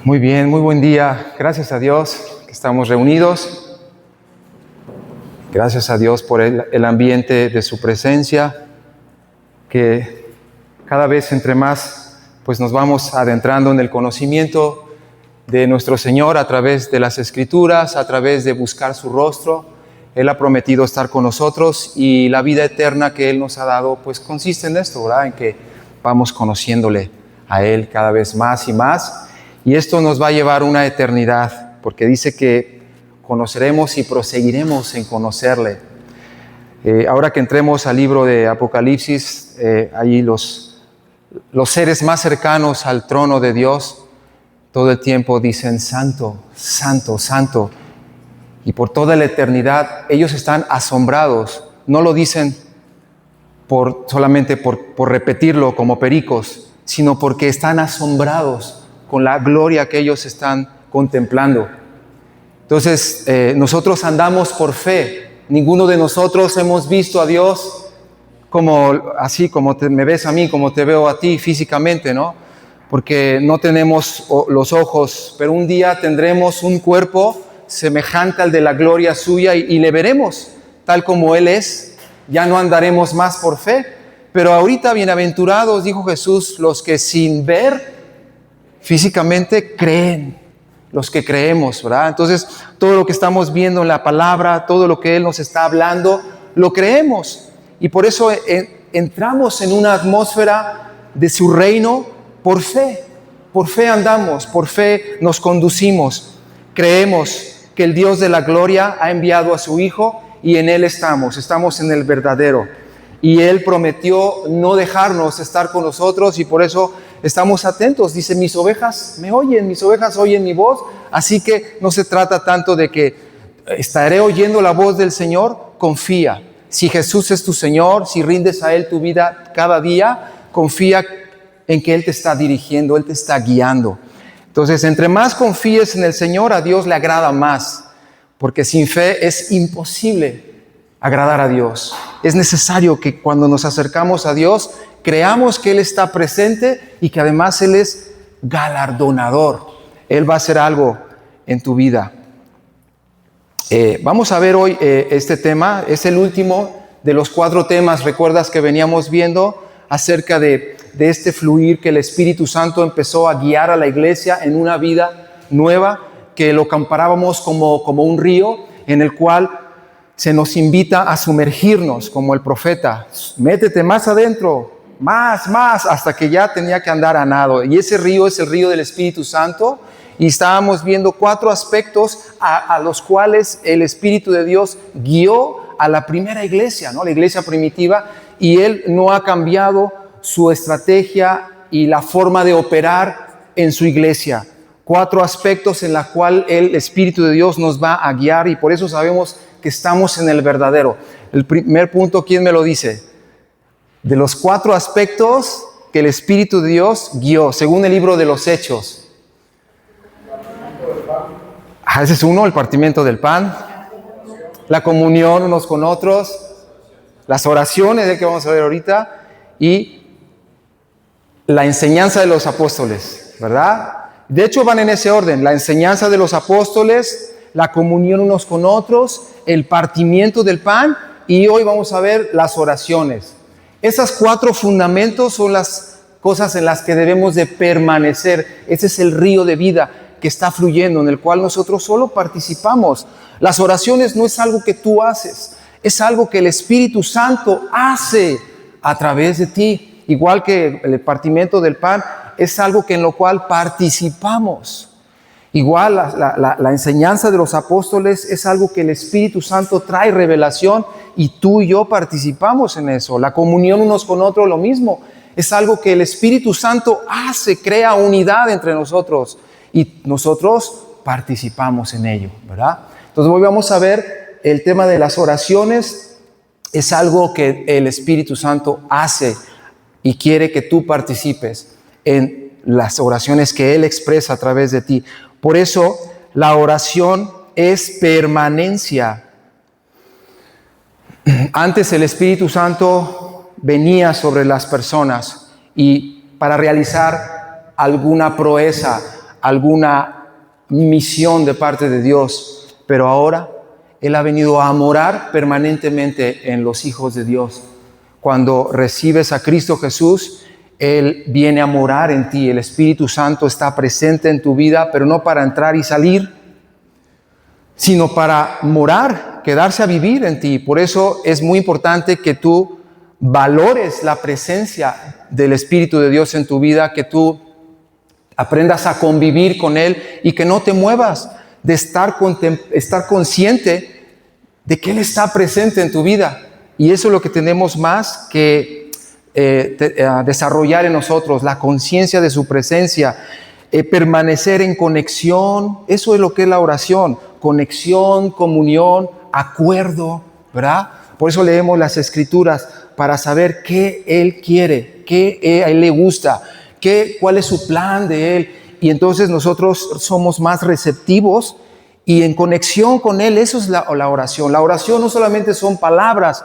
Muy bien, muy buen día. Gracias a Dios que estamos reunidos. Gracias a Dios por el ambiente de su presencia, que cada vez entre más pues nos vamos adentrando en el conocimiento de nuestro Señor a través de las Escrituras, a través de buscar su rostro. Él ha prometido estar con nosotros y la vida eterna que Él nos ha dado pues consiste en esto, ¿verdad? En que vamos conociéndole a Él cada vez más y más. Y esto nos va a llevar una eternidad, porque dice que conoceremos y proseguiremos en conocerle. Ahora que entremos al libro de Apocalipsis, allí los seres más cercanos al trono de Dios, todo el tiempo dicen santo, santo, santo. Y por toda la eternidad ellos están asombrados. No lo dicen solamente por repetirlo como pericos, sino porque están asombrados con la gloria que ellos están contemplando. Entonces, nosotros andamos por fe. Ninguno de nosotros hemos visto a Dios así como me ves a mí, como te veo a ti físicamente, ¿no? Porque no tenemos los ojos, pero un día tendremos un cuerpo semejante al de la gloria suya y le veremos tal como Él es. Ya no andaremos más por fe. Pero ahorita, bienaventurados, dijo Jesús, los que sin ver físicamente creen, los que creemos, ¿verdad? Entonces, todo lo que estamos viendo en la palabra, todo lo que Él nos está hablando, lo creemos. Y por eso entramos en una atmósfera de su reino por fe. Por fe andamos, por fe nos conducimos. Creemos que el Dios de la gloria ha enviado a su Hijo y en Él estamos en el verdadero. Y Él prometió no dejarnos estar con nosotros y por eso estamos atentos. Dice, mis ovejas me oyen, mis ovejas oyen mi voz. Así que no se trata tanto de que estaré oyendo la voz del Señor. Confía. Si Jesús es tu Señor, si rindes a Él tu vida cada día, confía en que Él te está dirigiendo, Él te está guiando. Entonces, entre más confíes en el Señor, a Dios le agrada más. Porque sin fe es imposible agradar a Dios. Es necesario que cuando nos acercamos a Dios, creamos que Él está presente y que además Él es galardonador. Él va a hacer algo en tu vida. Vamos a ver hoy este tema. Es el último de los 4 temas, recuerdas que veníamos viendo acerca de este fluir que el Espíritu Santo empezó a guiar a la iglesia en una vida nueva, que lo comparábamos como un río en el cual se nos invita a sumergirnos como el profeta. Métete más adentro, más, hasta que ya tenía que andar a nado. Y ese río es el río del Espíritu Santo. Y estábamos viendo 4 aspectos a los cuales el Espíritu de Dios guió a la primera iglesia, ¿no? La iglesia primitiva. Y Él no ha cambiado su estrategia y la forma de operar en su iglesia. 4 aspectos en los cuales el Espíritu de Dios nos va a guiar y por eso sabemos que estamos en el verdadero. El primer punto, ¿quién me lo dice? De los 4 aspectos que el Espíritu de Dios guió, según el libro de los Hechos. Ese es uno, el partimiento del pan, la comunión unos con otros, las oraciones de que vamos a ver ahorita y la enseñanza de los apóstoles, ¿verdad? De hecho van en ese orden, la enseñanza de los apóstoles, la comunión unos con otros, el partimiento del pan y hoy vamos a ver las oraciones. Esas 4 fundamentos son las cosas en las que debemos de permanecer. Ese es el río de vida que está fluyendo, en el cual nosotros solo participamos. Las oraciones no es algo que tú haces, es algo que el Espíritu Santo hace a través de ti. Igual que el partimiento del pan, es algo en lo cual participamos. Igual la enseñanza de los apóstoles es algo que el Espíritu Santo trae revelación y tú y yo participamos en eso. La comunión unos con otros, lo mismo. Es algo que el Espíritu Santo hace, crea unidad entre nosotros y nosotros participamos en ello, ¿verdad? Entonces hoy vamos a ver el tema de las oraciones. Es algo que el Espíritu Santo hace y quiere que tú participes en las oraciones que Él expresa a través de ti. Por eso la oración es permanencia. Antes el Espíritu Santo venía sobre las personas y para realizar alguna proeza, alguna misión de parte de Dios, pero ahora Él ha venido a morar permanentemente en los hijos de Dios. Cuando recibes a Cristo Jesús, Él viene a morar en ti. El Espíritu Santo está presente en tu vida, pero no para entrar y salir, sino para morar, quedarse a vivir en ti. Por eso es muy importante que tú valores la presencia del Espíritu de Dios en tu vida, que tú aprendas a convivir con Él y que no te muevas de estar consciente de que Él está presente en tu vida. Y eso es lo que tenemos más que desarrollar en nosotros, la conciencia de su presencia, permanecer en conexión. Eso es lo que es la oración: conexión, comunión, acuerdo, ¿verdad? Por eso leemos las Escrituras, para saber qué Él quiere, qué a Él le gusta, cuál es su plan de Él. Y entonces nosotros somos más receptivos y en conexión con Él. Eso es la oración. La oración no solamente son palabras,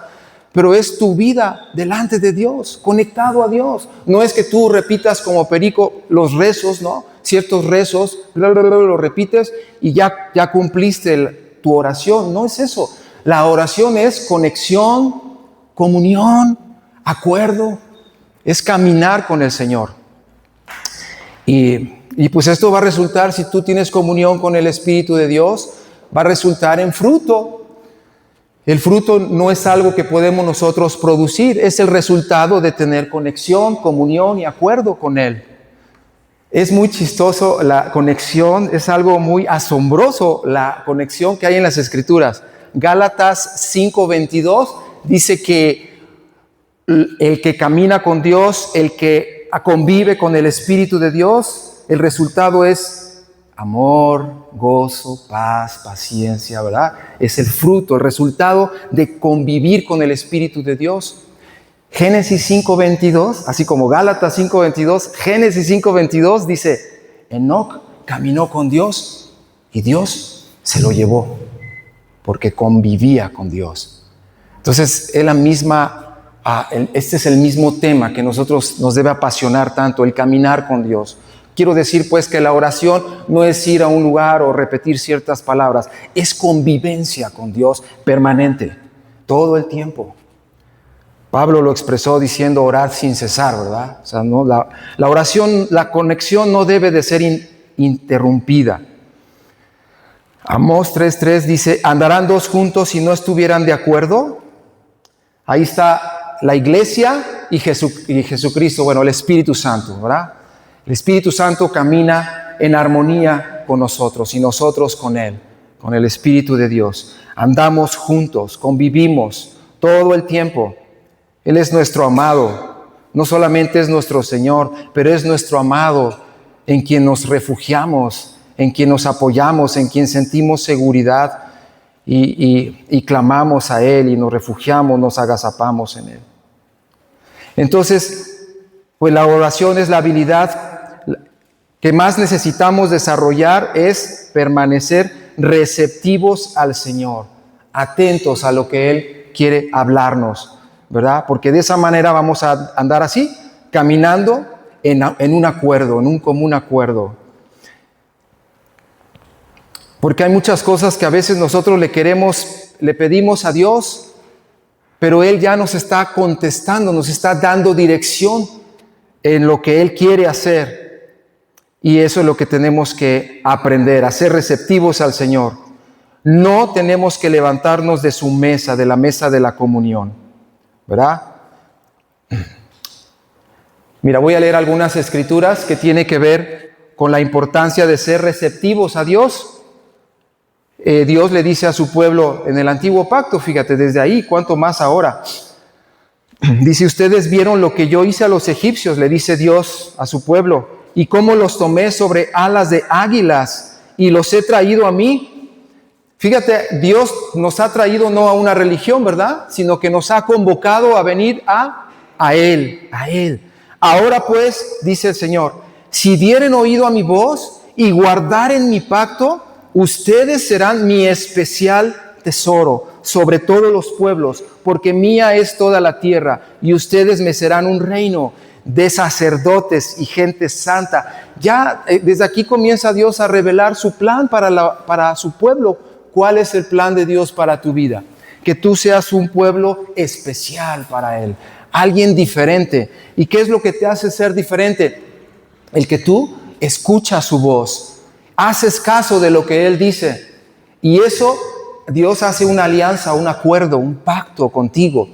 pero es tu vida delante de Dios, conectado a Dios. No es que tú repitas como perico los rezos, ¿no? Ciertos rezos, lo repites y ya cumpliste tu oración. No es eso. La oración es conexión, comunión, acuerdo, es caminar con el Señor. Y pues esto va a resultar, si tú tienes comunión con el Espíritu de Dios, va a resultar en fruto. El fruto no es algo que podemos nosotros producir, es el resultado de tener conexión, comunión y acuerdo con Él. Es muy chistoso la conexión, es algo muy asombroso la conexión que hay en las Escrituras. Gálatas 5:22 dice que el que camina con Dios, el que convive con el Espíritu de Dios, el resultado es amor, gozo, paz, paciencia, ¿verdad? Es el fruto, el resultado de convivir con el Espíritu de Dios. Génesis 5:22, así como Gálatas 5:22, Génesis 5:22 dice: Enoc caminó con Dios y Dios se lo llevó, porque convivía con Dios. Entonces, este es el mismo tema que nosotros nos debe apasionar tanto, el caminar con Dios. Quiero decir pues que la oración no es ir a un lugar o repetir ciertas palabras, es convivencia con Dios permanente, todo el tiempo. Pablo lo expresó diciendo: orad sin cesar, ¿verdad? O sea, no, la oración, la conexión no debe de ser interrumpida. Amós 3:3 dice: ¿andarán dos juntos si no estuvieran de acuerdo? Ahí está la iglesia y Jesucristo, bueno, el Espíritu Santo, ¿verdad? El Espíritu Santo camina en armonía con nosotros y nosotros con Él, con el Espíritu de Dios. Andamos juntos, convivimos todo el tiempo. Él es nuestro amado, no solamente es nuestro Señor, pero es nuestro amado en quien nos refugiamos, en quien nos apoyamos, en quien sentimos seguridad y clamamos a Él y nos refugiamos, nos agazapamos en Él. Entonces, pues la oración es la habilidad que más necesitamos desarrollar, es permanecer receptivos al Señor, atentos a lo que Él quiere hablarnos, ¿verdad? Porque de esa manera vamos a andar así, caminando en un acuerdo, en un común acuerdo. Porque hay muchas cosas que a veces nosotros le pedimos a Dios, pero Él ya nos está contestando, nos está dando dirección en lo que Él quiere hacer. Y eso es lo que tenemos que aprender, a ser receptivos al Señor. No tenemos que levantarnos de su mesa, de la mesa de la comunión, ¿verdad? Mira, voy a leer algunas escrituras que tienen que ver con la importancia de ser receptivos a Dios. Dios le dice a su pueblo en el antiguo pacto, fíjate, desde ahí, cuánto más ahora. Dice: ustedes vieron lo que yo hice a los egipcios, le dice Dios a su pueblo, y cómo los tomé sobre alas de águilas y los he traído a mí. Fíjate, Dios nos ha traído no a una religión, ¿verdad? Sino que nos ha convocado a venir a Él. Ahora pues, dice el Señor, si dieren oído a mi voz y guardaren mi pacto, ustedes serán mi especial tesoro sobre todos los pueblos, porque mía es toda la tierra y ustedes me serán un reino de sacerdotes y gente santa. Ya desde aquí comienza Dios a revelar su plan para su pueblo. ¿Cuál es el plan de Dios para tu vida? Que tú seas un pueblo especial para Él, alguien diferente. ¿Y qué es lo que te hace ser diferente? El que tú escuchas su voz, haces caso de lo que Él dice. Y eso, Dios hace una alianza, un acuerdo, un pacto contigo.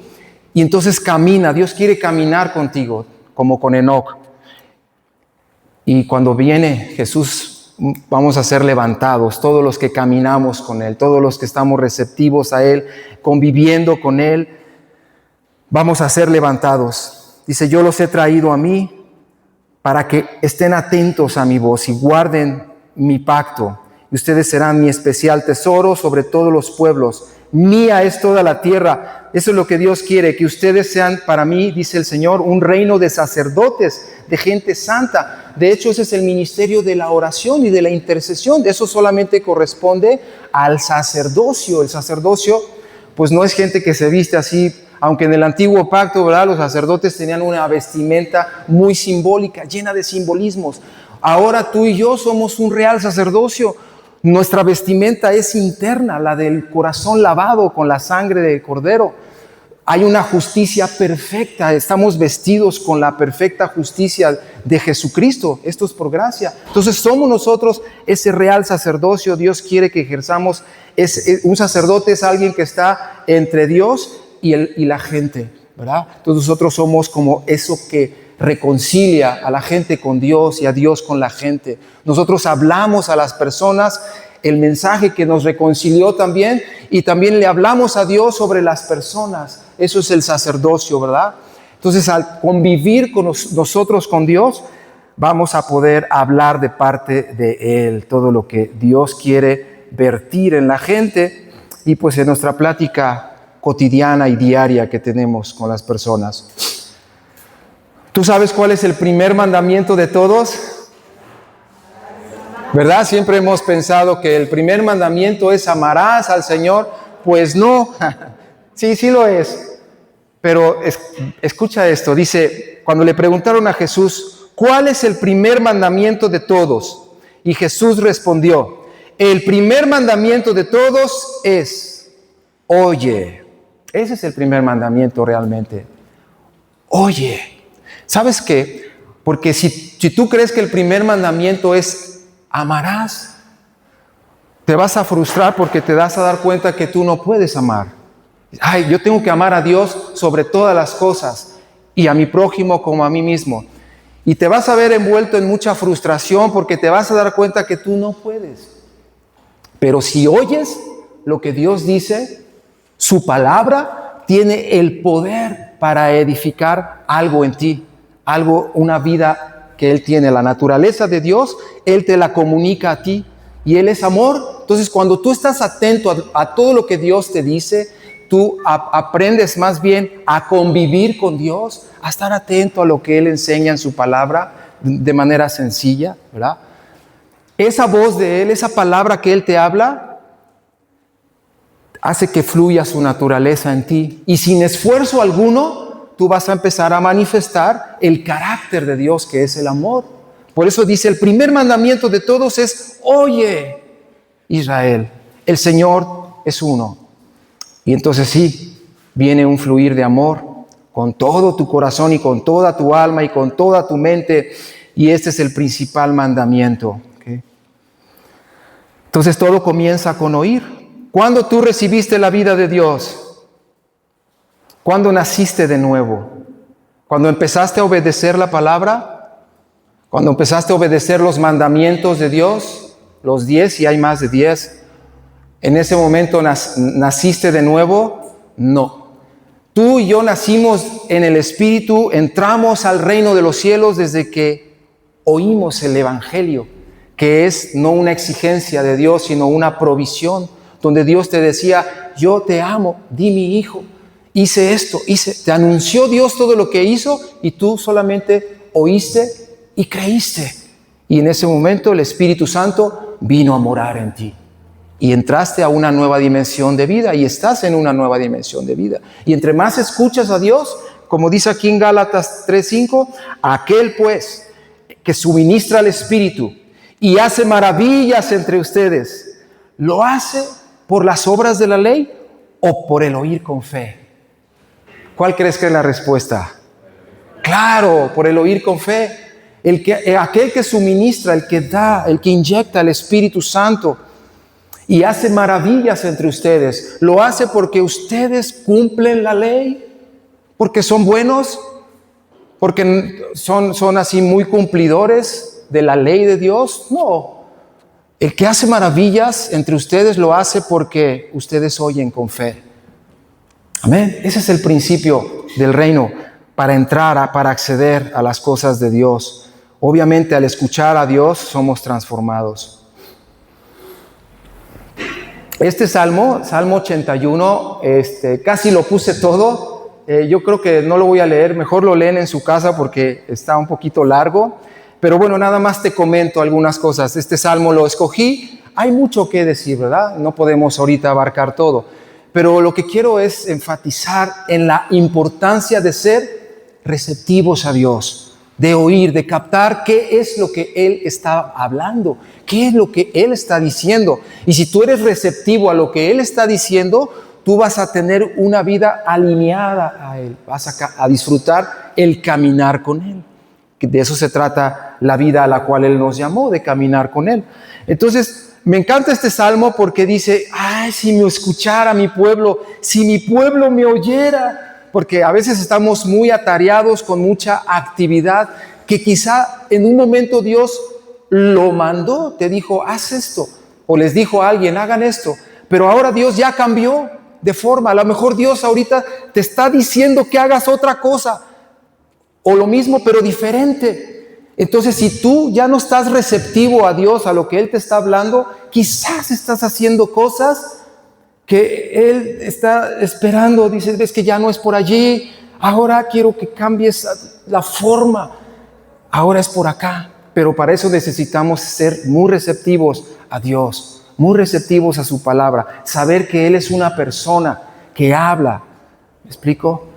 Y entonces camina, Dios quiere caminar contigo, como con Enoc. Y cuando viene Jesús, vamos a ser levantados, todos los que caminamos con Él, todos los que estamos receptivos a Él, conviviendo con Él, vamos a ser levantados. Dice, yo los he traído a mí para que estén atentos a mi voz y guarden mi pacto. Y ustedes serán mi especial tesoro sobre todos los pueblos. Mía es toda la tierra. Eso es lo que Dios quiere, que ustedes sean para mí, dice el Señor, un reino de sacerdotes, de gente santa. De hecho, ese es el ministerio de la oración y de la intercesión. Eso solamente corresponde al sacerdocio. El sacerdocio, pues no es gente que se viste así, aunque en el antiguo pacto, ¿verdad?, los sacerdotes tenían una vestimenta muy simbólica, llena de simbolismos. Ahora tú y yo somos un real sacerdocio. Nuestra vestimenta es interna, la del corazón lavado con la sangre del Cordero. Hay una justicia perfecta, estamos vestidos con la perfecta justicia de Jesucristo. Esto es por gracia. Entonces somos nosotros ese real sacerdocio. Dios quiere que ejerzamos. Un sacerdote es alguien que está entre Dios y la gente, ¿verdad? Entonces nosotros somos como eso que reconcilia a la gente con Dios y a Dios con la gente. Nosotros hablamos a las personas el mensaje que nos reconcilió también, y también le hablamos a Dios sobre las personas. Eso es el sacerdocio, ¿verdad? Entonces, al convivir con nosotros con Dios, vamos a poder hablar de parte de Él, todo lo que Dios quiere vertir en la gente y pues en nuestra plática cotidiana y diaria que tenemos con las personas. ¿Tú sabes cuál es el primer mandamiento de todos? ¿Verdad? Siempre hemos pensado que el primer mandamiento es amarás al Señor. Pues no, sí lo es. Pero escucha esto, dice, cuando le preguntaron a Jesús, ¿cuál es el primer mandamiento de todos? Y Jesús respondió, el primer mandamiento de todos es, oye. Ese es el primer mandamiento realmente. Oye. ¿Sabes qué? Porque si tú crees que el primer mandamiento es amarás, te vas a frustrar porque te vas a dar cuenta que tú no puedes amar. Ay, yo tengo que amar a Dios sobre todas las cosas y a mi prójimo como a mí mismo. Y te vas a ver envuelto en mucha frustración porque te vas a dar cuenta que tú no puedes. Pero si oyes lo que Dios dice, su palabra tiene el poder para edificar algo en ti. Algo, una vida que Él tiene, la naturaleza de Dios, Él te la comunica a ti y Él es amor. Entonces, cuando tú estás atento a todo lo que Dios te dice, tú aprendes más bien a convivir con Dios, a estar atento a lo que Él enseña en su palabra de manera sencilla, ¿verdad? Esa voz de Él, esa palabra que Él te habla, hace que fluya su naturaleza en ti y sin esfuerzo alguno, tú vas a empezar a manifestar el carácter de Dios, que es el amor. Por eso dice, el primer mandamiento de todos es, oye, Israel, el Señor es uno. Y entonces sí, viene un fluir de amor con todo tu corazón y con toda tu alma y con toda tu mente. Y este es el principal mandamiento. ¿Okay? Entonces todo comienza con oír. ¿Cuándo tú recibiste la vida de Dios? ¿Cuándo naciste de nuevo? ¿Cuando empezaste a obedecer la palabra? ¿Cuando empezaste a obedecer los mandamientos de Dios? Los 10, si hay más de 10. ¿En ese momento naciste de nuevo? No. Tú y yo nacimos en el Espíritu, entramos al reino de los cielos desde que oímos el Evangelio, que es no una exigencia de Dios, sino una provisión, donde Dios te decía, yo te amo, di mi hijo. Hice esto, te anunció Dios todo lo que hizo y tú solamente oíste y creíste. Y en ese momento el Espíritu Santo vino a morar en ti. Y entraste a una nueva dimensión de vida y estás en una nueva dimensión de vida. Y entre más escuchas a Dios, como dice aquí en Gálatas 3:5, aquel pues que suministra al Espíritu y hace maravillas entre ustedes, ¿lo hace por las obras de la ley o por el oír con fe? ¿Cuál crees que es la respuesta? Claro, por el oír con fe. Aquel que suministra, el que da, el que inyecta el Espíritu Santo y hace maravillas entre ustedes, ¿lo hace porque ustedes cumplen la ley? ¿Porque son buenos? ¿Porque son así muy cumplidores de la ley de Dios? No. El que hace maravillas entre ustedes lo hace porque ustedes oyen con fe. Amén. Ese es el principio del reino para entrar, para acceder a las cosas de Dios. Obviamente, al escuchar a Dios somos transformados. Este Salmo 81, casi lo puse todo. Yo creo que no lo voy a leer, mejor lo leen en su casa porque está un poquito largo. Pero bueno, nada más te comento algunas cosas. Este Salmo lo escogí. Hay mucho que decir, ¿verdad? No podemos ahorita abarcar todo. Pero lo que quiero es enfatizar en la importancia de ser receptivos a Dios, de oír, de captar qué es lo que Él está hablando, qué es lo que Él está diciendo. Y si tú eres receptivo a lo que Él está diciendo, tú vas a tener una vida alineada a Él, vas a disfrutar el caminar con Él. De eso se trata la vida a la cual Él nos llamó, de caminar con Él. Entonces, me encanta este salmo porque dice, ay, si me escuchara mi pueblo, si mi pueblo me oyera. Porque a veces estamos muy atareados con mucha actividad que quizá en un momento Dios lo mandó, te dijo, haz esto. O les dijo a alguien, hagan esto. Pero ahora Dios ya cambió de forma. A lo mejor Dios ahorita te está diciendo que hagas otra cosa. O lo mismo, pero diferente. Entonces, si tú ya no estás receptivo a Dios, a lo que Él te está hablando, quizás estás haciendo cosas que Él está esperando. Dices, ves que ya no es por allí, ahora quiero que cambies la forma, ahora es por acá. Pero para eso necesitamos ser muy receptivos a Dios, muy receptivos a su palabra, saber que Él es una persona que habla. ¿Me explico?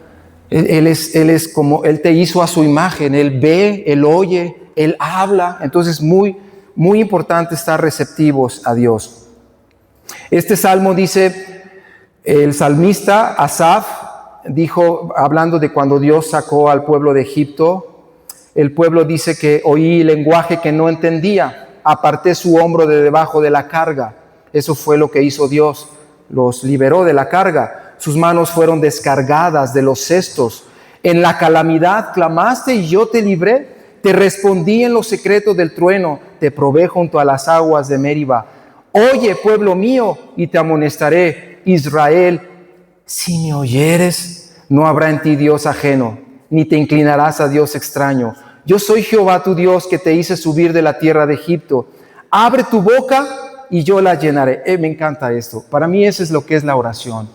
Él es como Él te hizo a su imagen, Él ve, Él oye, Él habla. Entonces muy, muy importante estar receptivos a Dios. Este salmo dice, el salmista Asaf dijo, hablando de cuando Dios sacó al pueblo de Egipto, el pueblo dice que oí lenguaje que no entendía, aparté su hombro de debajo de la carga. Eso fue lo que hizo Dios, los liberó de la carga. Sus manos fueron descargadas de los cestos. En la calamidad clamaste y yo te libré. Te respondí en los secretos del trueno, te probé junto a las aguas de Meriba. Oye, pueblo mío, y te amonestaré, Israel, si me oyeres, no habrá en ti Dios ajeno, ni te inclinarás a Dios extraño. Yo soy Jehová tu Dios, que te hice subir de la tierra de Egipto. Abre tu boca y yo la llenaré. Me encanta esto. Para mí eso es lo que es la oración.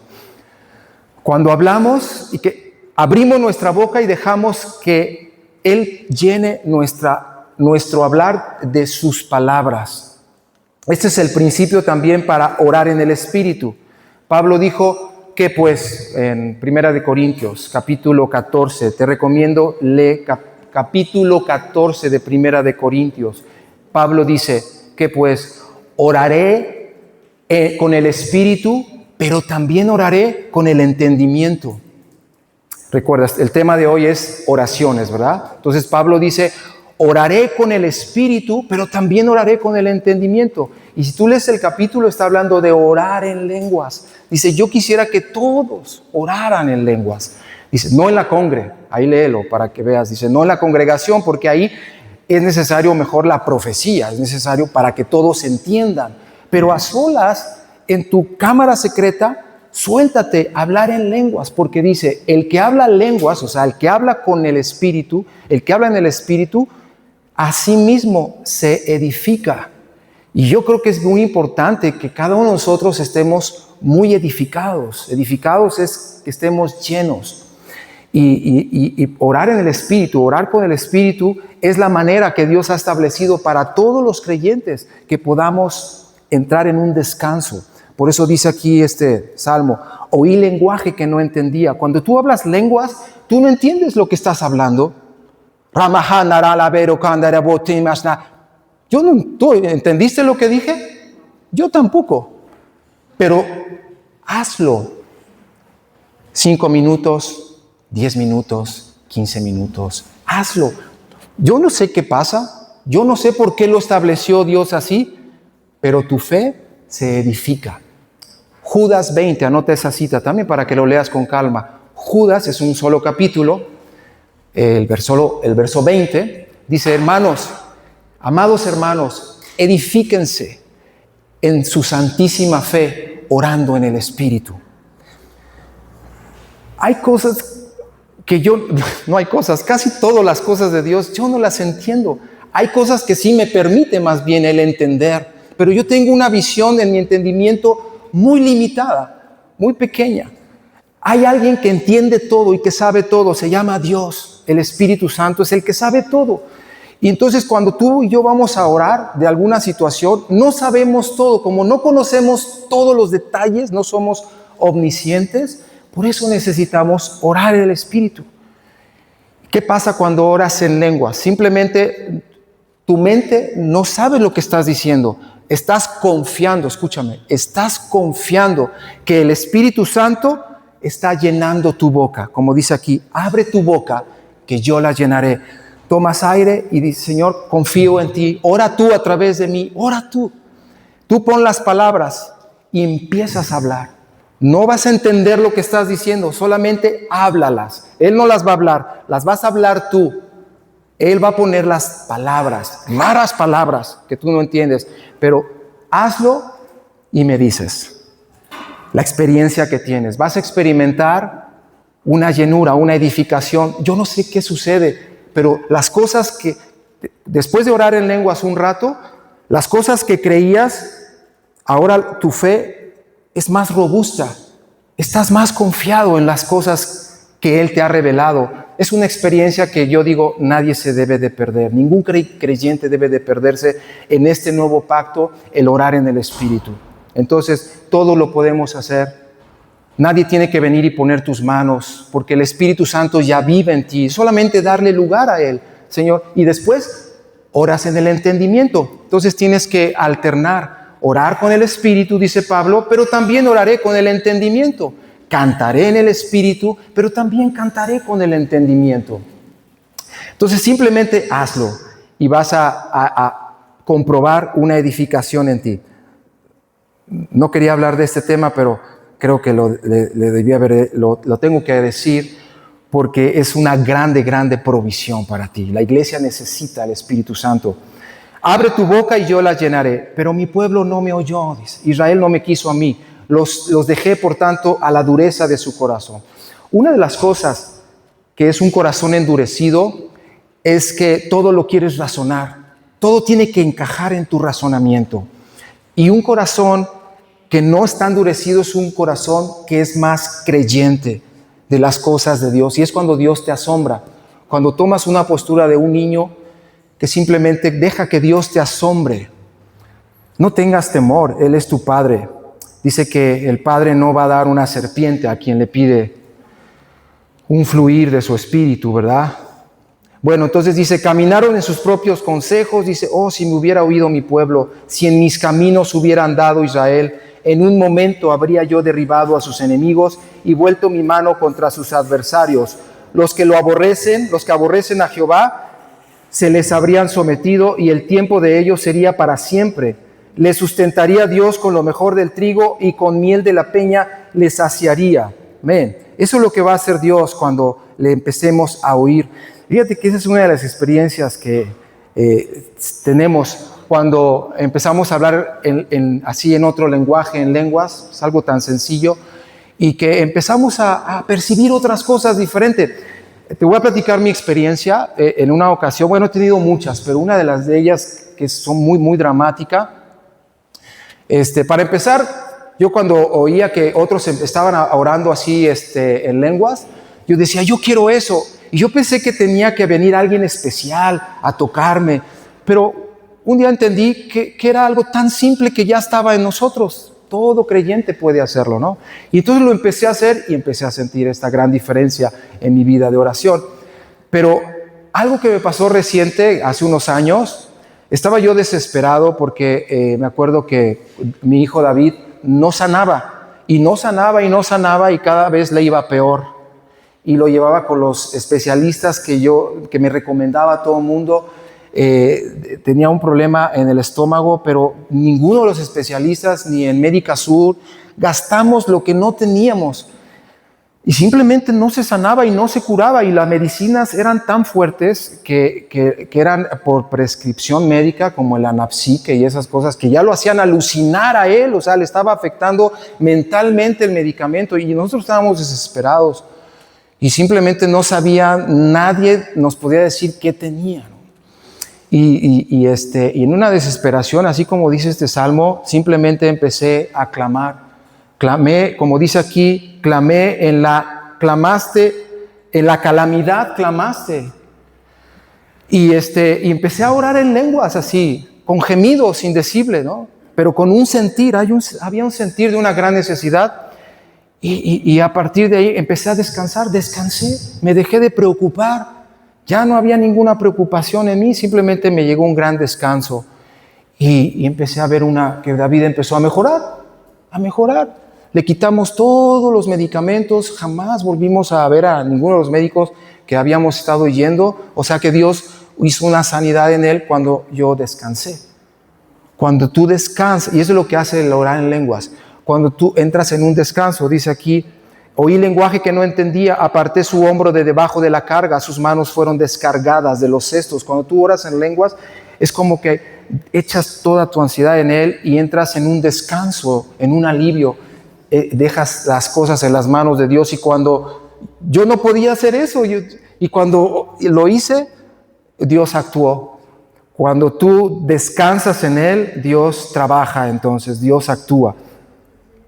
Cuando hablamos y que abrimos nuestra boca y dejamos que Él llene nuestro hablar de sus palabras. Este es el principio también para orar en el Espíritu. Pablo dijo que pues en 1 Corintios capítulo 14, te recomiendo lee capítulo 14 de 1 Corintios. Pablo dice que pues oraré con el Espíritu, pero también oraré con el entendimiento. Recuerdas, el tema de hoy es oraciones, ¿verdad? Entonces Pablo dice, oraré con el Espíritu, pero también oraré con el entendimiento. Y si tú lees el capítulo, está hablando de orar en lenguas. Dice, yo quisiera que todos oraran en lenguas. Dice, no en la congre, ahí léelo para que veas. Dice, no en la congregación, porque ahí es necesario mejor la profecía, es necesario para que todos entiendan. Pero a solas, en tu cámara secreta, suéltate a hablar en lenguas, porque dice, el que habla lenguas, o sea, el que habla con el Espíritu, el que habla en el Espíritu, a sí mismo se edifica. Y yo creo que es muy importante que cada uno de nosotros estemos muy edificados. Edificados es que estemos llenos. Y orar en el Espíritu, orar con el Espíritu es la manera que Dios ha establecido para todos los creyentes que podamos entrar en un descanso. Por eso dice aquí este salmo, oí lenguaje que no entendía. Cuando tú hablas lenguas, tú no entiendes lo que estás hablando. ¿Tú entendiste lo que dije? Yo tampoco. Pero hazlo. 5 minutos, 10 minutos, 15 minutos. Hazlo. Yo no sé qué pasa. Yo no sé por qué lo estableció Dios así. Pero tu fe se edifica. Judas 20, anota esa cita también para que lo leas con calma. Judas es un solo capítulo. El verso 20 dice: hermanos, amados hermanos, edifíquense en su santísima fe, orando en el Espíritu. Hay cosas que casi todas las cosas de Dios, yo no las entiendo. Hay cosas que sí me permite más bien el entender, pero yo tengo una visión en mi entendimiento muy limitada, muy pequeña. Hay alguien que entiende todo y que sabe todo, se llama Dios, el Espíritu Santo es el que sabe todo. Y entonces cuando tú y yo vamos a orar de alguna situación, no sabemos todo, como no conocemos todos los detalles, no somos omniscientes, por eso necesitamos orar en el Espíritu. ¿Qué pasa cuando oras en lenguas? Simplemente tu mente no sabe lo que estás diciendo. Estás confiando, escúchame, estás confiando que el Espíritu Santo está llenando tu boca. Como dice aquí, abre tu boca que yo la llenaré. Tomas aire y dices: Señor, confío en ti. Ora tú a través de mí, ora tú. Tú pon las palabras y empiezas a hablar. No vas a entender lo que estás diciendo, solamente háblalas. Él no las va a hablar, las vas a hablar tú. Él va a poner las palabras, malas palabras que tú no entiendes, pero hazlo y me dices la experiencia que tienes. Vas a experimentar una llenura, una edificación. Yo no sé qué sucede, pero las cosas que, después de orar en lenguas un rato, las cosas que creías, ahora tu fe es más robusta. Estás más confiado en las cosas que Él te ha revelado. Es una experiencia que yo digo, nadie se debe de perder. Ningún creyente debe de perderse en este nuevo pacto, el orar en el Espíritu. Entonces, todo lo podemos hacer. Nadie tiene que venir y poner tus manos, porque el Espíritu Santo ya vive en ti. Solamente darle lugar a Él, Señor. Y después, oras en el entendimiento. Entonces tienes que alternar. Orar con el Espíritu, dice Pablo, pero también oraré con el entendimiento. Cantaré en el Espíritu, pero también cantaré con el entendimiento. Entonces simplemente hazlo y vas a comprobar una edificación en ti. No quería hablar de este tema, pero creo que lo tengo que decir porque es una grande provisión para ti. La iglesia necesita el Espíritu Santo. Abre tu boca y yo la llenaré. Pero mi pueblo no me oyó, dice. Israel no me quiso a mí. Los dejé, por tanto, a la dureza de su corazón. Una de las cosas que es un corazón endurecido es que todo lo quieres razonar. Todo tiene que encajar en tu razonamiento. Y un corazón que no está endurecido es un corazón que es más creyente de las cosas de Dios. Y es cuando Dios te asombra. Cuando tomas una postura de un niño que simplemente deja que Dios te asombre. No tengas temor, Él es tu Padre. Dice que el Padre no va a dar una serpiente a quien le pide un fluir de su espíritu, ¿verdad? Bueno, entonces dice, caminaron en sus propios consejos. Dice, oh, si me hubiera oído mi pueblo, si en mis caminos hubiera andado Israel, en un momento habría yo derribado a sus enemigos y vuelto mi mano contra sus adversarios. Los que aborrecen a Jehová, se les habrían sometido y el tiempo de ellos sería para siempre. Les sustentaría Dios con lo mejor del trigo y con miel de la peña les saciaría. Amén. Eso es lo que va a hacer Dios cuando le empecemos a oír. Fíjate que esa es una de las experiencias que tenemos cuando empezamos a hablar así en otro lenguaje, en lenguas. Es algo tan sencillo y que empezamos a percibir otras cosas diferentes. Te voy a platicar mi experiencia en una ocasión. Bueno, he tenido muchas, pero una de ellas que son muy dramática. Para empezar, yo cuando oía que otros estaban orando así en lenguas, yo decía, yo quiero eso. Y yo pensé que tenía que venir alguien especial a tocarme. Pero un día entendí que era algo tan simple que ya estaba en nosotros. todo creyente puede hacerlo, ¿no? Y entonces lo empecé a hacer y empecé a sentir esta gran diferencia en mi vida de oración. Pero algo que me pasó reciente, hace unos años, estaba yo desesperado porque me acuerdo que mi hijo David no sanaba, y no sanaba y no sanaba, y cada vez le iba peor. Y lo llevaba con los especialistas que me recomendaba a todo el mundo. Tenía un problema en el estómago, pero ninguno de los especialistas, ni en Médica Sur, gastamos lo que no teníamos. Y simplemente no se sanaba y no se curaba, y las medicinas eran tan fuertes que eran por prescripción médica, como el Anapsique y esas cosas, que ya lo hacían alucinar a él, o sea, le estaba afectando mentalmente el medicamento, y nosotros estábamos desesperados, y simplemente no sabía, nadie nos podía decir qué tenía, ¿no? Y en una desesperación, así como dice este salmo, simplemente empecé a clamar. Clamé, como dice aquí, clamaste, en la calamidad clamaste. Y empecé a orar en lenguas así, con gemidos indecibles, ¿no? Pero con un sentir, había un sentir de una gran necesidad. Y a partir de ahí empecé a descansar, descansé, me dejé de preocupar. Ya no había ninguna preocupación en mí, simplemente me llegó un gran descanso. Y empecé a ver que David empezó a mejorar. Le quitamos todos los medicamentos, jamás volvimos a ver a ninguno de los médicos que habíamos estado yendo. O sea que Dios hizo una sanidad en él cuando yo descansé. Cuando tú descansas, y eso es lo que hace el orar en lenguas, cuando tú entras en un descanso, dice aquí, oí lenguaje que no entendía, aparté su hombro de debajo de la carga, sus manos fueron descargadas de los cestos. Cuando tú oras en lenguas, es como que echas toda tu ansiedad en él y entras en un descanso, en un alivio. Dejas las cosas en las manos de Dios. Y cuando yo no podía hacer eso, y cuando lo hice, Dios actuó. Cuando tú descansas en Él, Dios trabaja, entonces Dios actúa.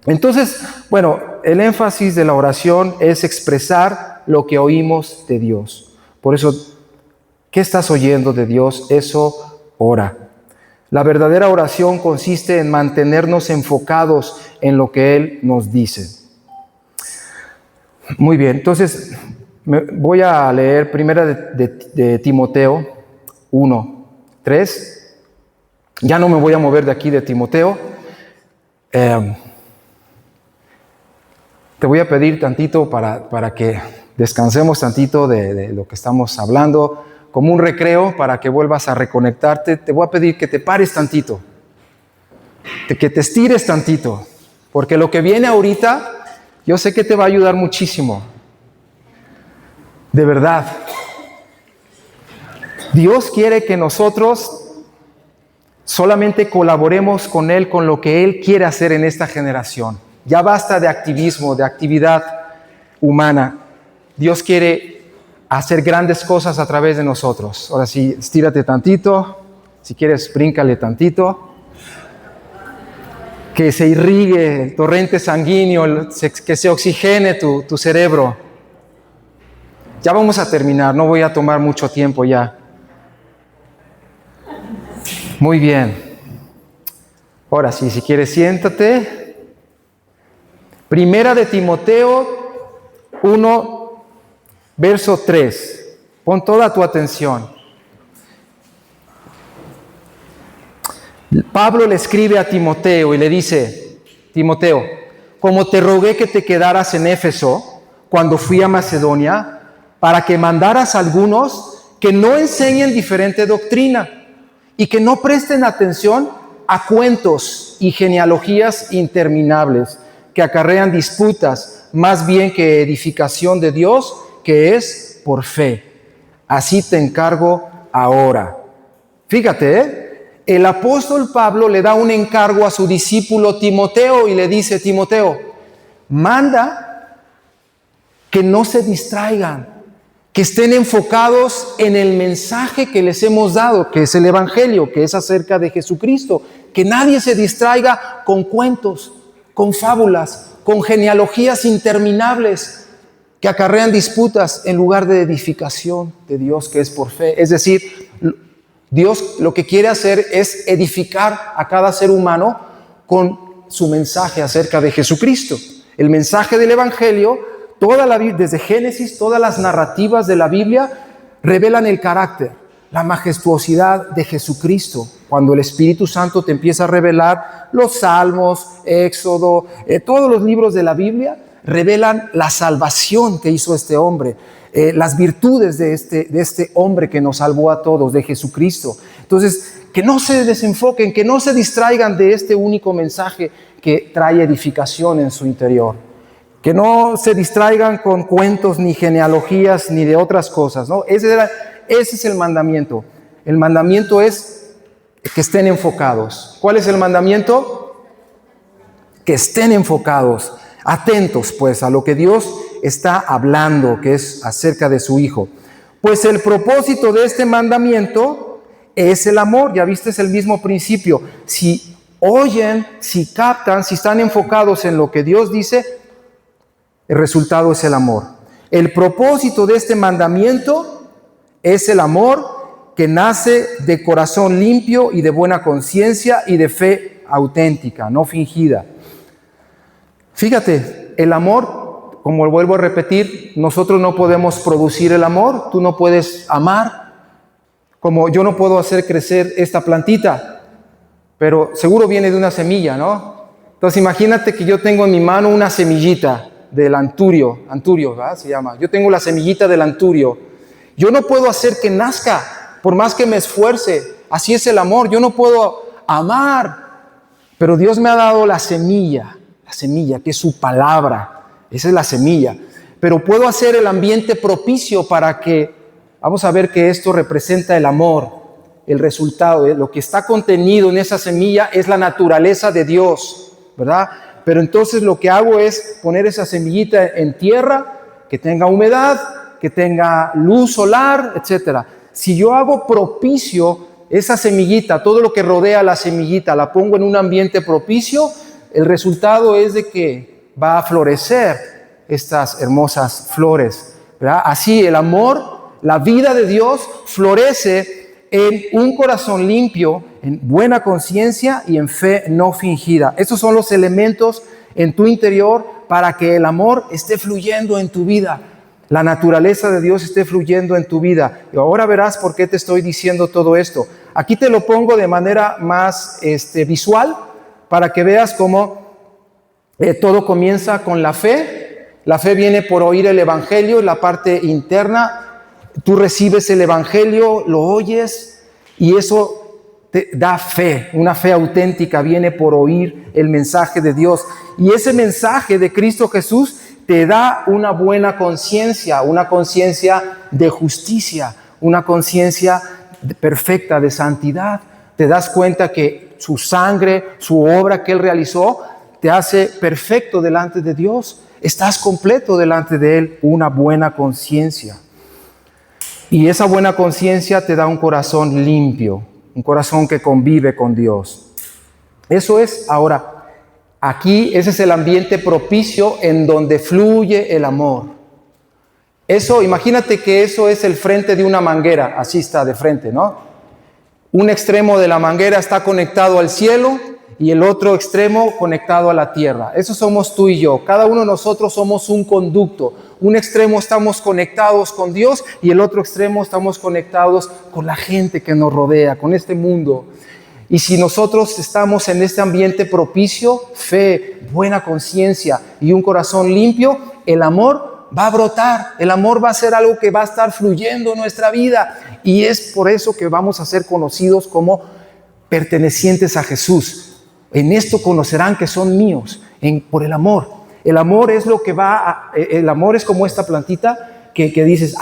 Entonces, bueno, el énfasis de la oración es expresar lo que oímos de Dios. Por eso, ¿qué estás oyendo de Dios? Eso ora. La verdadera oración consiste en mantenernos enfocados en lo que Él nos dice. Muy bien, entonces voy a leer primera de Timoteo 1:3. Ya no me voy a mover de aquí de Timoteo. Te voy a pedir tantito para que descansemos tantito de lo que estamos hablando, como un recreo para que vuelvas a reconectarte. Te voy a pedir que te pares tantito, que te estires tantito, porque lo que viene ahorita, yo sé que te va a ayudar muchísimo. De verdad. Dios quiere que nosotros solamente colaboremos con Él, con lo que Él quiere hacer en esta generación. Ya basta de activismo, de actividad humana. Dios quiere hacer grandes cosas a través de nosotros. Ahora sí, estírate tantito. Si quieres, bríncale tantito. Que se irrigue el torrente sanguíneo, que se oxigene tu cerebro. Ya vamos a terminar, no voy a tomar mucho tiempo ya. Muy bien. Ahora sí, si quieres, siéntate. Primera de Timoteo 1, verso 3. Pon toda tu atención. Pablo le escribe a Timoteo y le dice, Timoteo, como te rogué que te quedaras en Éfeso cuando fui a Macedonia, para que mandaras a algunos que no enseñen diferente doctrina y que no presten atención a cuentos y genealogías interminables que acarrean disputas, más bien que edificación de Dios, que es por fe. Así te encargo ahora. Fíjate, el apóstol Pablo le da un encargo a su discípulo Timoteo y le dice, Timoteo, manda que no se distraigan, que estén enfocados en el mensaje que les hemos dado, que es el Evangelio, que es acerca de Jesucristo. Que nadie se distraiga con cuentos, con fábulas, con genealogías interminables que acarrean disputas en lugar de edificación de Dios, que es por fe. Es decir, Dios lo que quiere hacer es edificar a cada ser humano con su mensaje acerca de Jesucristo. El mensaje del Evangelio, desde Génesis, todas las narrativas de la Biblia revelan el carácter, la majestuosidad de Jesucristo. Cuando el Espíritu Santo te empieza a revelar los Salmos, Éxodo, todos los libros de la Biblia revelan la salvación que hizo este hombre, las virtudes de este hombre que nos salvó a todos, de Jesucristo. Entonces, que no se desenfoquen, que no se distraigan de este único mensaje que trae edificación en su interior. Que no se distraigan con cuentos, ni genealogías, ni de otras cosas, ¿no? Ese es el mandamiento. El mandamiento es que estén enfocados. ¿Cuál es el mandamiento? Que estén enfocados, atentos pues a lo que Dios está hablando, que es acerca de su Hijo. Pues el propósito de este mandamiento es el amor. Ya viste, es el mismo principio. Si oyen, si captan, si están enfocados en lo que Dios dice, el resultado es el amor. El propósito de este mandamiento es el amor que nace de corazón limpio y de buena conciencia y de fe auténtica, no fingida. Fíjate, el amor, como vuelvo a repetir, nosotros no podemos producir el amor, tú no puedes amar, como yo no puedo hacer crecer esta plantita, pero seguro viene de una semilla, ¿no? Entonces imagínate que yo tengo en mi mano una semillita del anturio, ¿verdad? Se llama. Yo tengo la semillita del anturio. Yo no puedo hacer que nazca, por más que me esfuerce. Así es el amor. Yo no puedo amar, pero Dios me ha dado la semilla que es su palabra. Esa es la semilla. Pero puedo hacer el ambiente propicio para que, vamos a ver que esto representa el amor, el resultado. Lo que está contenido en esa semilla es la naturaleza de Dios, ¿verdad? Pero entonces lo que hago es poner esa semillita en tierra, que tenga humedad, que tenga luz solar, etc. Si yo hago propicio esa semillita, todo lo que rodea la semillita, la pongo en un ambiente propicio, el resultado es de que va a florecer estas hermosas flores, ¿verdad? Así el amor, la vida de Dios florece en un corazón limpio, en buena conciencia y en fe no fingida. Estos son los elementos en tu interior para que el amor esté fluyendo en tu vida, la naturaleza de Dios esté fluyendo en tu vida. Y ahora verás por qué te estoy diciendo todo esto. Aquí te lo pongo de manera más visual para que veas cómo todo comienza con la fe. La fe viene por oír el Evangelio, la parte interna. Tú recibes el Evangelio, lo oyes y eso te da fe, una fe auténtica, viene por oír el mensaje de Dios. Y ese mensaje de Cristo Jesús te da una buena conciencia, una conciencia de justicia, una conciencia perfecta de santidad. Te das cuenta que su sangre, su obra que Él realizó, te hace perfecto delante de Dios. Estás completo delante de Él, una buena conciencia. Y esa buena conciencia te da un corazón limpio, un corazón que convive con Dios. Eso es, ahora, aquí ese es el ambiente propicio en donde fluye el amor. Eso, imagínate que eso es el frente de una manguera, así está de frente, ¿no? Un extremo de la manguera está conectado al cielo y el otro extremo conectado a la tierra. Eso somos tú y yo. Cada uno de nosotros somos un conducto. Un extremo estamos conectados con Dios y el otro extremo estamos conectados con la gente que nos rodea, con este mundo. Y si nosotros estamos en este ambiente propicio, fe, buena conciencia y un corazón limpio, el amor va a brotar, el amor va a ser algo que va a estar fluyendo en nuestra vida. Y es por eso que vamos a ser conocidos como pertenecientes a Jesús. En esto conocerán que son míos, por el amor. El amor es lo que el amor es como esta plantita que dices,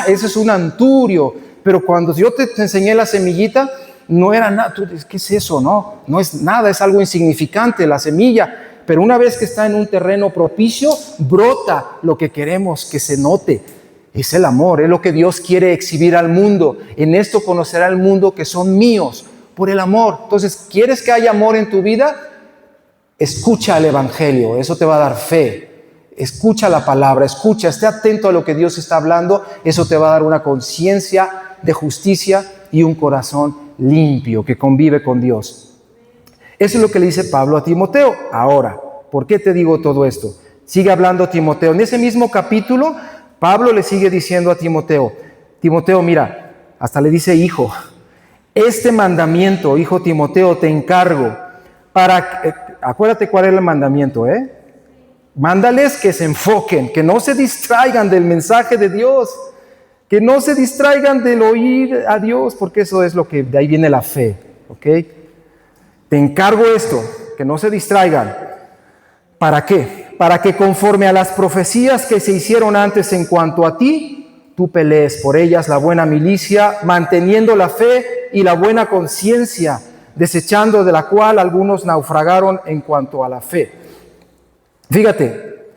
ese es un anturio. Pero cuando yo te enseñé la semillita, no era nada. Tú dices, ¿qué es eso? No es nada, es algo insignificante la semilla. Pero una vez que está en un terreno propicio, brota lo que queremos que se note. Es el amor, es lo que Dios quiere exhibir al mundo. En esto conocerá el mundo que son míos por el amor. Entonces, ¿quieres que haya amor en tu vida? Escucha el Evangelio, eso te va a dar fe. Escucha la palabra, esté atento a lo que Dios está hablando. Eso te va a dar una conciencia de justicia y un corazón limpio que convive con Dios. Eso es lo que le dice Pablo a Timoteo. Ahora, ¿por qué te digo todo esto? Sigue hablando Timoteo. En ese mismo capítulo, Pablo le sigue diciendo a Timoteo, Timoteo, mira, hasta le dice hijo, este mandamiento, hijo Timoteo, te encargo para, acuérdate cuál es el mandamiento, mándales que se enfoquen, que no se distraigan del mensaje de Dios, que no se distraigan del oír a Dios, porque eso es lo que, de ahí viene la fe, ¿ok? Te encargo esto, que no se distraigan. ¿Para qué? Para que conforme a las profecías que se hicieron antes en cuanto a ti, tú pelees por ellas la buena milicia, manteniendo la fe y la buena conciencia, desechando de la cual algunos naufragaron en cuanto a la fe. Fíjate,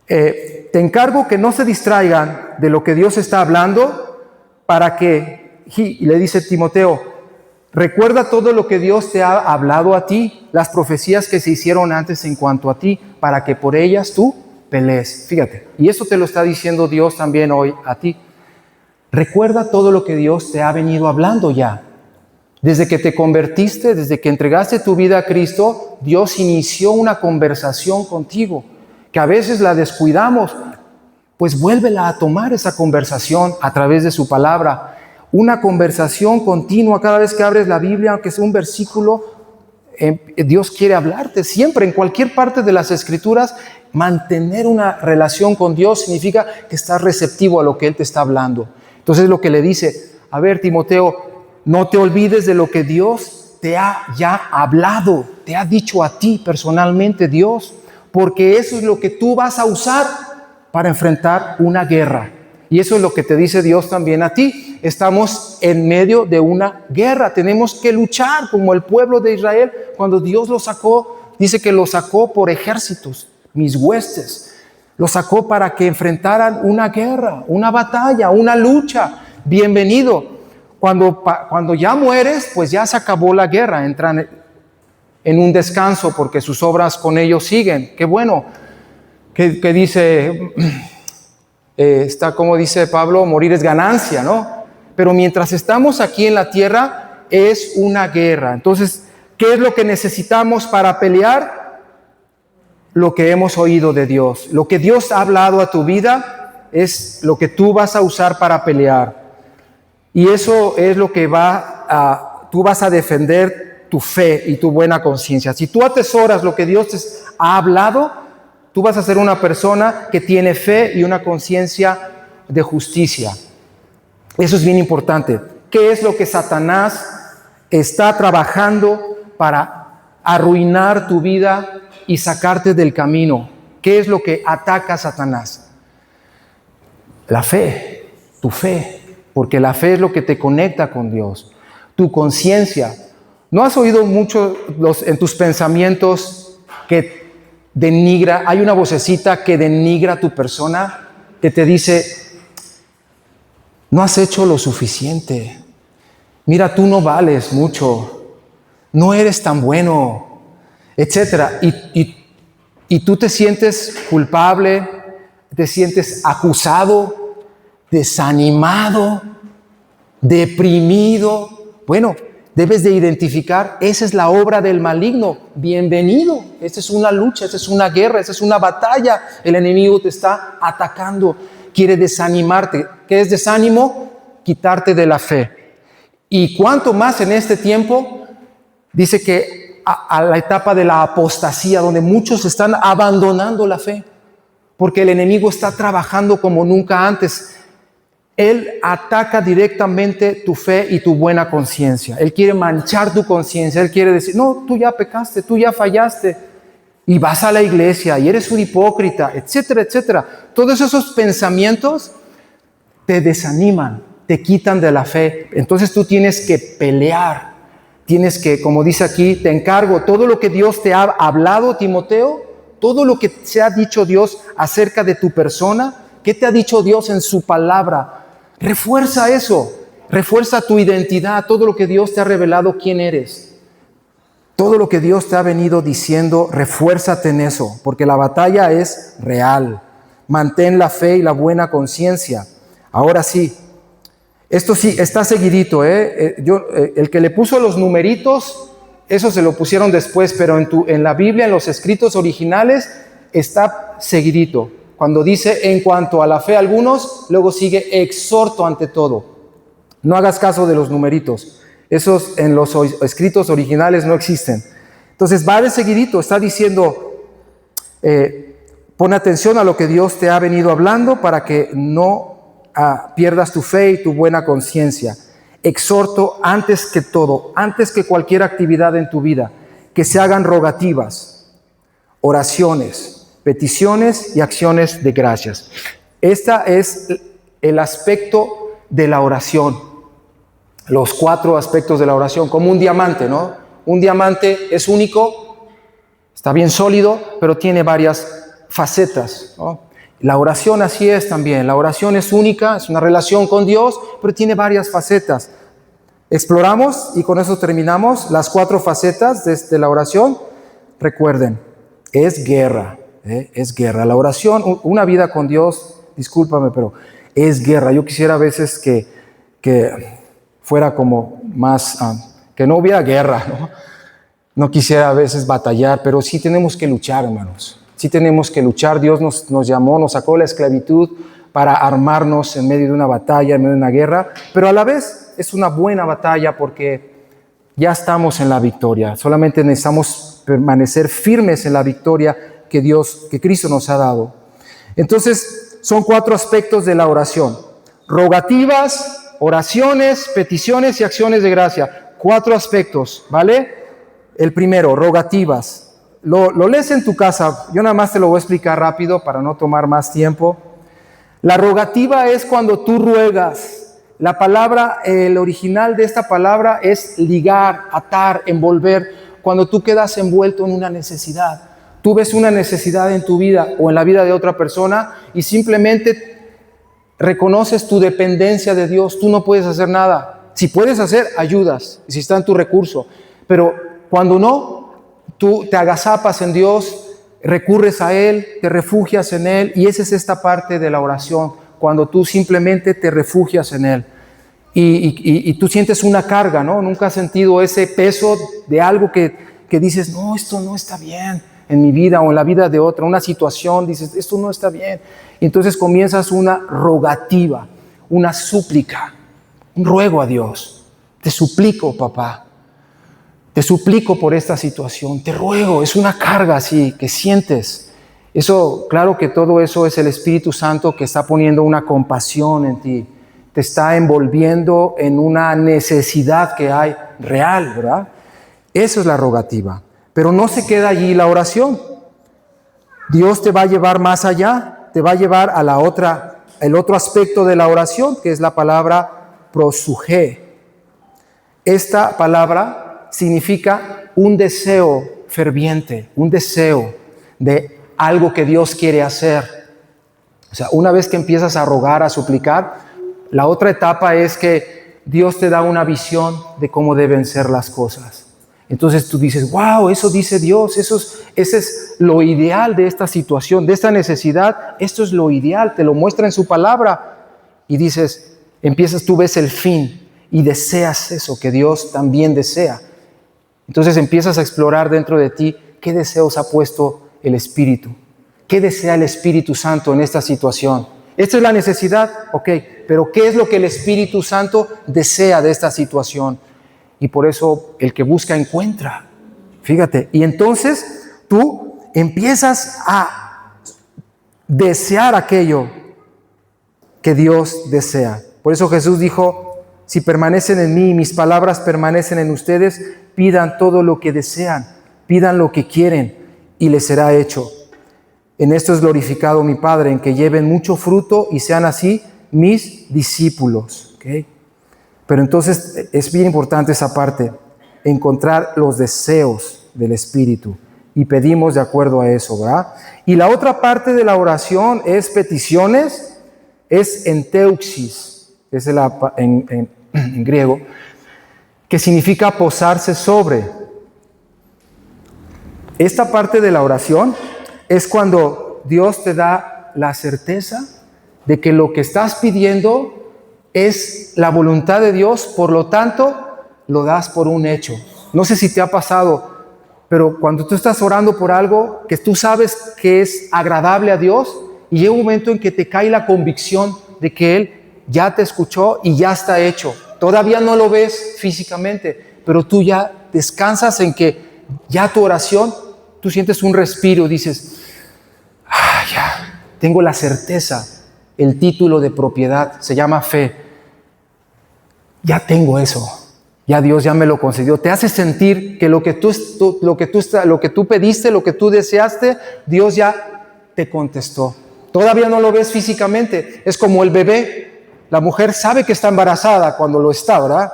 te encargo que no se distraigan de lo que Dios está hablando para que, y le dice Timoteo, recuerda todo lo que Dios te ha hablado a ti, las profecías que se hicieron antes en cuanto a ti, para que por ellas tú pelees. Fíjate, y eso te lo está diciendo Dios también hoy a ti. Recuerda todo lo que Dios te ha venido hablando ya. Desde que te convertiste, desde que entregaste tu vida a Cristo, Dios inició una conversación contigo, que a veces la descuidamos, pues vuélvela a tomar esa conversación a través de su palabra. Una conversación continua cada vez que abres la Biblia, aunque sea un versículo, Dios quiere hablarte siempre, en cualquier parte de las Escrituras. Mantener una relación con Dios significa que estás receptivo a lo que Él te está hablando. Entonces lo que le dice, a ver Timoteo, no te olvides de lo que Dios te ha ya hablado, te ha dicho a ti personalmente Dios, porque eso es lo que tú vas a usar para enfrentar una guerra. Y eso es lo que te dice Dios también a ti. Estamos en medio de una guerra, tenemos que luchar como el pueblo de Israel. Cuando Dios lo sacó, dice que lo sacó por ejércitos, mis huestes. Lo sacó para que enfrentaran una guerra, una batalla, una lucha. Bienvenido. Cuando ya mueres, pues ya se acabó la guerra, entran en un descanso porque sus obras con ellos siguen. Qué bueno, que dice, está como dice Pablo, morir es ganancia, ¿no? Pero mientras estamos aquí en la tierra, es una guerra. Entonces, ¿qué es lo que necesitamos para pelear? Lo que hemos oído de Dios. Lo que Dios ha hablado a tu vida es lo que tú vas a usar para pelear. Y eso es lo que tú vas a defender tu fe y tu buena conciencia. Si tú atesoras lo que Dios te ha hablado, tú vas a ser una persona que tiene fe y una conciencia de justicia. Eso es bien importante. ¿Qué es lo que Satanás está trabajando para arruinar tu vida y sacarte del camino? ¿Qué es lo que ataca a Satanás? La fe, tu fe. Porque la fe es lo que te conecta con Dios. Tu conciencia. ¿No has oído mucho en tus pensamientos que denigra? Hay una vocecita que denigra a tu persona, que te dice, no has hecho lo suficiente. Mira, tú no vales mucho. No eres tan bueno, etc. Y tú te sientes culpable, te sientes acusado, desanimado, deprimido. Bueno, debes de identificar, esa es la obra del maligno. Bienvenido, esta es una lucha, esta es una guerra, esta es una batalla. El enemigo te está atacando, quiere desanimarte. ¿Qué es desánimo? Quitarte de la fe. Y cuanto más en este tiempo, dice que a la etapa de la apostasía, donde muchos están abandonando la fe, porque el enemigo está trabajando como nunca antes. Él ataca directamente tu fe y tu buena conciencia. Él quiere manchar tu conciencia. Él quiere decir, no, tú ya pecaste, tú ya fallaste. Y vas a la iglesia y eres un hipócrita, etcétera, etcétera. Todos esos pensamientos te desaniman, te quitan de la fe. Entonces tú tienes que pelear. Tienes que, como dice aquí, te encargo, todo lo que Dios te ha hablado, Timoteo, todo lo que se ha dicho Dios acerca de tu persona, ¿qué te ha dicho Dios en su palabra? Refuerza eso, refuerza tu identidad, todo lo que Dios te ha revelado quién eres. Todo lo que Dios te ha venido diciendo, refuérzate en eso, porque la batalla es real. Mantén la fe y la buena conciencia. Ahora sí, esto sí, está seguidito. El que le puso los numeritos eso se lo pusieron después, pero en la Biblia, en los escritos originales, está seguidito. Cuando dice en cuanto a la fe algunos, luego sigue exhorto ante todo. No hagas caso de los numeritos. Esos en los escritos originales no existen. Entonces va de seguidito, está diciendo, pon atención a lo que Dios te ha venido hablando para que no pierdas tu fe y tu buena conciencia. Exhorto antes que todo, antes que cualquier actividad en tu vida, que se hagan rogativas, oraciones, peticiones y acciones de gracias. Este es el aspecto de la oración. Los 4 aspectos de la oración, como un diamante, ¿no? Un diamante es único, está bien sólido, pero tiene varias facetas, ¿no? La oración así es también. La oración es única, es una relación con Dios, pero tiene varias facetas. Exploramos y con eso terminamos las 4 facetas de la oración. Recuerden, es guerra. Es guerra. La oración, una vida con Dios, discúlpame, pero es guerra. Yo quisiera a veces que fuera como más, que no hubiera guerra, ¿no? No quisiera a veces batallar, pero sí tenemos que luchar, hermanos. Sí tenemos que luchar. Dios nos llamó, nos sacó de la esclavitud para armarnos en medio de una batalla, en medio de una guerra, pero a la vez es una buena batalla porque ya estamos en la victoria. Solamente necesitamos permanecer firmes en la victoria que Cristo nos ha dado. Entonces, son 4 aspectos de la oración: rogativas, oraciones, peticiones y acciones de gracia. 4 aspectos, ¿vale? El primero, rogativas. Lo lees en tu casa, yo nada más te lo voy a explicar rápido para no tomar más tiempo. La rogativa es cuando tú ruegas. La palabra, el original de esta palabra es ligar, atar, envolver. Cuando tú quedas envuelto en una necesidad. Tú ves una necesidad en tu vida o en la vida de otra persona y simplemente reconoces tu dependencia de Dios. Tú no puedes hacer nada. Si puedes hacer, ayudas, si está en tu recurso. Pero cuando no, tú te agazapas en Dios, recurres a Él, te refugias en Él, y esa es esta parte de la oración, cuando tú simplemente te refugias en Él. Y tú sientes una carga, ¿no? Nunca has sentido ese peso de algo que dices, no, esto no está bien en mi vida o en la vida de otra, una situación, dices, esto no está bien. Y entonces comienzas una rogativa, una súplica, un ruego a Dios. Te suplico, papá, te suplico por esta situación, te ruego. Es una carga así que sientes. Eso, claro que todo eso es el Espíritu Santo que está poniendo una compasión en ti, te está envolviendo en una necesidad que hay real, ¿verdad? Eso es la rogativa. Pero no se queda allí la oración. Dios te va a llevar más allá, te va a llevar a el otro aspecto de la oración, que es la palabra prosugé. Esta palabra significa un deseo ferviente, un deseo de algo que Dios quiere hacer. O sea, una vez que empiezas a rogar, a suplicar, la otra etapa es que Dios te da una visión de cómo deben ser las cosas. Entonces tú dices, wow, eso dice Dios, ese es lo ideal de esta situación, de esta necesidad, esto es lo ideal, te lo muestra en su palabra. Y dices, tú ves el fin y deseas eso que Dios también desea. Entonces empiezas a explorar dentro de ti qué deseos ha puesto el Espíritu, qué desea el Espíritu Santo en esta situación. Esta es la necesidad, ok, pero ¿qué es lo que el Espíritu Santo desea de esta situación? Y por eso el que busca encuentra. Fíjate, y entonces tú empiezas a desear aquello que Dios desea. Por eso Jesús dijo, si permanecen en mí y mis palabras permanecen en ustedes, pidan todo lo que desean, pidan lo que quieren y les será hecho. En esto es glorificado mi Padre, en que lleven mucho fruto y sean así mis discípulos. ¿Okay? Pero entonces es bien importante esa parte, encontrar los deseos del Espíritu y pedimos de acuerdo a eso, ¿verdad? Y la otra parte de la oración es peticiones, es enteuxis, es en griego, que significa posarse sobre. Esta parte de la oración es cuando Dios te da la certeza de que lo que estás pidiendo es la voluntad de Dios, por lo tanto, lo das por un hecho. No sé si te ha pasado, pero cuando tú estás orando por algo que tú sabes que es agradable a Dios, y llega un momento en que te cae la convicción de que Él ya te escuchó y ya está hecho. Todavía no lo ves físicamente, pero tú ya descansas en que ya tu oración, tú sientes un respiro, dices, ya, tengo la certeza, el título de propiedad, se llama fe. Ya tengo eso, ya Dios ya me lo concedió. Te hace sentir que lo que tú pediste, lo que tú deseaste, Dios ya te contestó. Todavía no lo ves físicamente, es como el bebé. La mujer sabe que está embarazada cuando lo está, ¿verdad?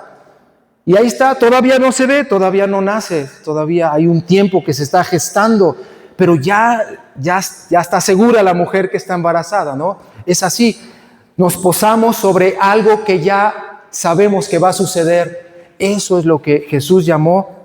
Y ahí está, todavía no se ve, todavía no nace, todavía hay un tiempo que se está gestando, pero ya está segura la mujer que está embarazada, ¿no? Es así, nos posamos sobre algo que ya sabemos que va a suceder. Eso es lo que Jesús llamó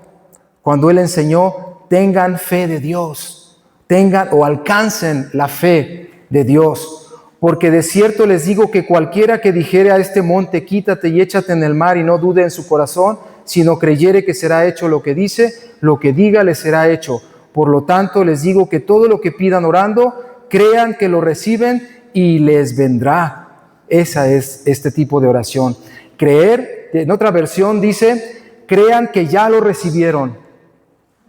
cuando Él enseñó, tengan fe de Dios, tengan o alcancen la fe de Dios. Porque de cierto les digo que cualquiera que dijere a este monte, quítate y échate en el mar, y no dude en su corazón, sino creyere que será hecho lo que dice, lo que diga les será hecho. Por lo tanto, les digo que todo lo que pidan orando, crean que lo reciben y les vendrá. Esa es este tipo de oración. Creer, en otra versión dice, crean que ya lo recibieron,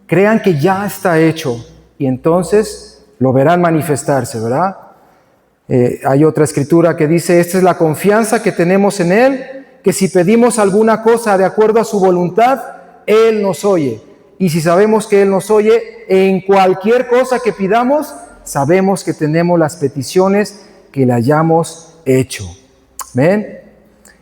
crean que ya está hecho, y entonces lo verán manifestarse, ¿verdad? Hay otra escritura que dice, esta es la confianza que tenemos en Él, que si pedimos alguna cosa de acuerdo a su voluntad, Él nos oye. Y si sabemos que Él nos oye, en cualquier cosa que pidamos, sabemos que tenemos las peticiones que le hayamos hecho. ¿Ven?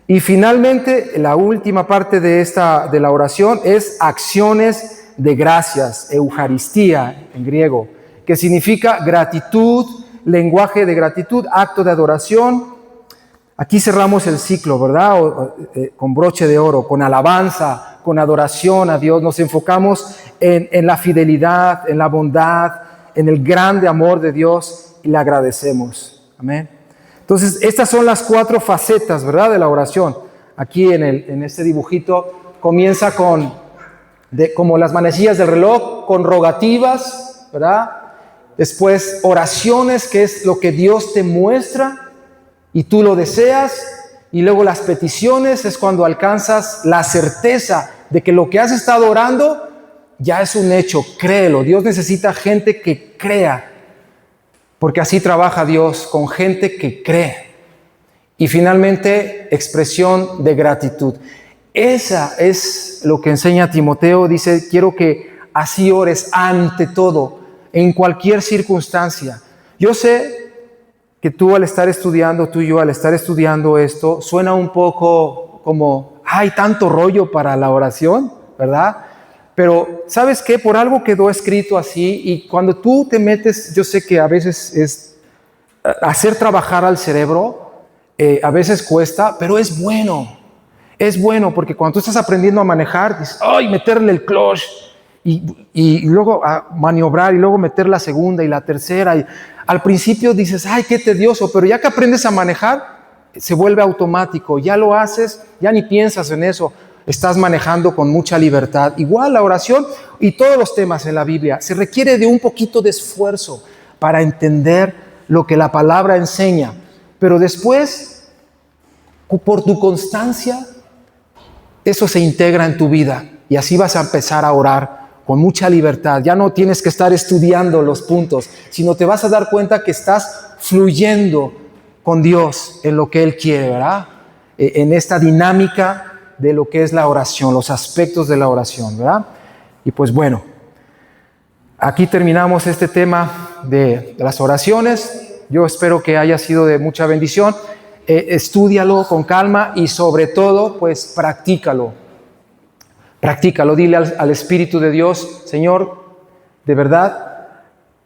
Y finalmente, la última parte de la oración es acciones de gracias, Eucaristía en griego, que significa gratitud, lenguaje de gratitud, acto de adoración. Aquí cerramos el ciclo, ¿verdad? Con broche de oro, con alabanza, con adoración a Dios. Nos enfocamos en la fidelidad, en la bondad, en el grande amor de Dios y le agradecemos. Amén. Entonces, estas son las 4 facetas, ¿verdad?, de la oración. Aquí en este dibujito comienza como las manecillas del reloj, con rogativas, ¿verdad? Después oraciones, que es lo que Dios te muestra y tú lo deseas. Y luego las peticiones es cuando alcanzas la certeza de que lo que has estado orando ya es un hecho. Créelo, Dios necesita gente que crea, porque así trabaja Dios, con gente que cree. Y finalmente, expresión de gratitud. Esa es lo que enseña Timoteo. Dice, quiero que así ores ante todo, en cualquier circunstancia. Yo sé que tú y yo al estar estudiando esto, suena un poco como, hay tanto rollo para la oración, ¿verdad? Pero, ¿sabes qué? Por algo quedó escrito así, y cuando tú te metes, yo sé que a veces es hacer trabajar al cerebro, a veces cuesta, pero es bueno. Es bueno porque cuando tú estás aprendiendo a manejar, dices, ¡ay! Meterle el clutch, y luego a maniobrar, y luego meter la segunda y la tercera. Y al principio dices, ¡ay, qué tedioso! Pero ya que aprendes a manejar, se vuelve automático. Ya lo haces, ya ni piensas en eso. Estás manejando con mucha libertad. Igual la oración y todos los temas en la Biblia, se requiere de un poquito de esfuerzo para entender lo que la palabra enseña. Pero después, por tu constancia, eso se integra en tu vida y así vas a empezar a orar con mucha libertad. Ya no tienes que estar estudiando los puntos, sino te vas a dar cuenta que estás fluyendo con Dios en lo que Él quiere, ¿verdad? En esta dinámica de lo que es la oración, los aspectos de la oración, ¿verdad? Y pues bueno, aquí terminamos este tema de las oraciones. Yo espero que haya sido de mucha bendición. Estúdialo con calma y sobre todo, pues practícalo. Practícalo, dile al Espíritu de Dios, Señor, de verdad,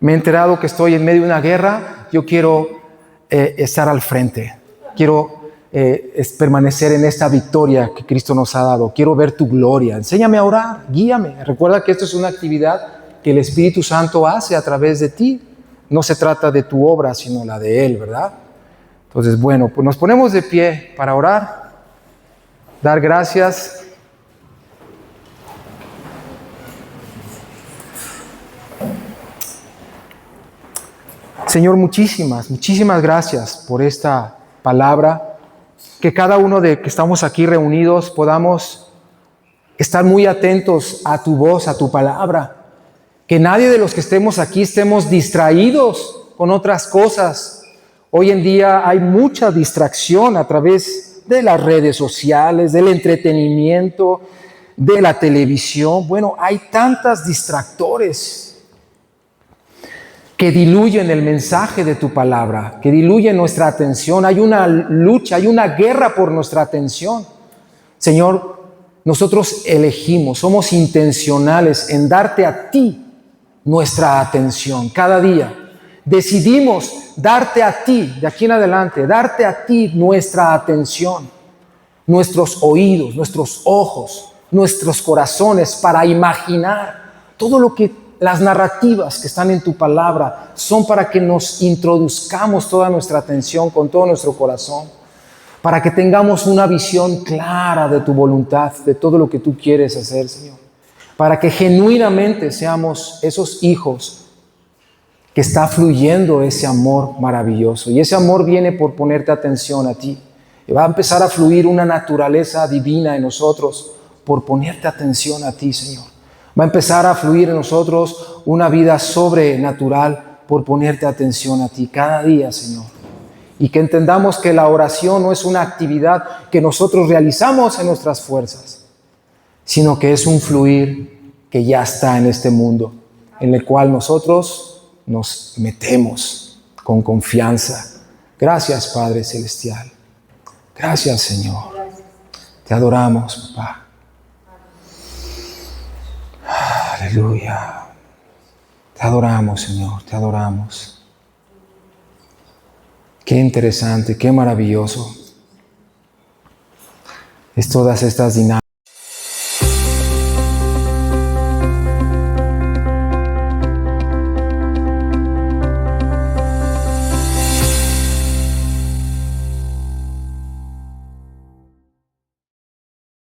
me he enterado que estoy en medio de una guerra, yo quiero estar al frente, quiero permanecer en esta victoria que Cristo nos ha dado, quiero ver tu gloria, enséñame a orar, guíame. Recuerda que esto es una actividad que el Espíritu Santo hace a través de ti, no se trata de tu obra, sino la de Él, ¿verdad? Entonces, bueno, pues nos ponemos de pie para orar, dar gracias. Señor, muchísimas gracias por esta palabra. Que cada uno de que estamos aquí reunidos podamos estar muy atentos a tu voz, a tu palabra. Que nadie de los que estemos aquí estemos distraídos con otras cosas. Hoy en día hay mucha distracción a través de las redes sociales, del entretenimiento, de la televisión. Bueno, hay tantos distractores que diluyen el mensaje de tu palabra, que diluyen nuestra atención. Hay una lucha, hay una guerra por nuestra atención. Señor, nosotros elegimos, somos intencionales en darte a ti nuestra atención cada día. Decidimos darte a ti, de aquí en adelante, darte a ti nuestra atención, nuestros oídos, nuestros ojos, nuestros corazones para imaginar todo lo que las narrativas que están en tu palabra son para que nos introduzcamos toda nuestra atención con todo nuestro corazón, para que tengamos una visión clara de tu voluntad, de todo lo que tú quieres hacer, Señor, para que genuinamente seamos esos hijos que está fluyendo ese amor maravilloso. Y ese amor viene por ponerte atención a ti. Y va a empezar a fluir una naturaleza divina en nosotros por ponerte atención a ti, Señor. Va a empezar a fluir en nosotros una vida sobrenatural por ponerte atención a ti cada día, Señor. Y que entendamos que la oración no es una actividad que nosotros realizamos en nuestras fuerzas, sino que es un fluir que ya está en este mundo, en el cual nosotros nos metemos con confianza. Gracias, Padre Celestial. Gracias, Señor. Te adoramos, papá. Aleluya. Te adoramos, Señor. Te adoramos. Qué interesante, qué maravilloso es todas estas dinámicas.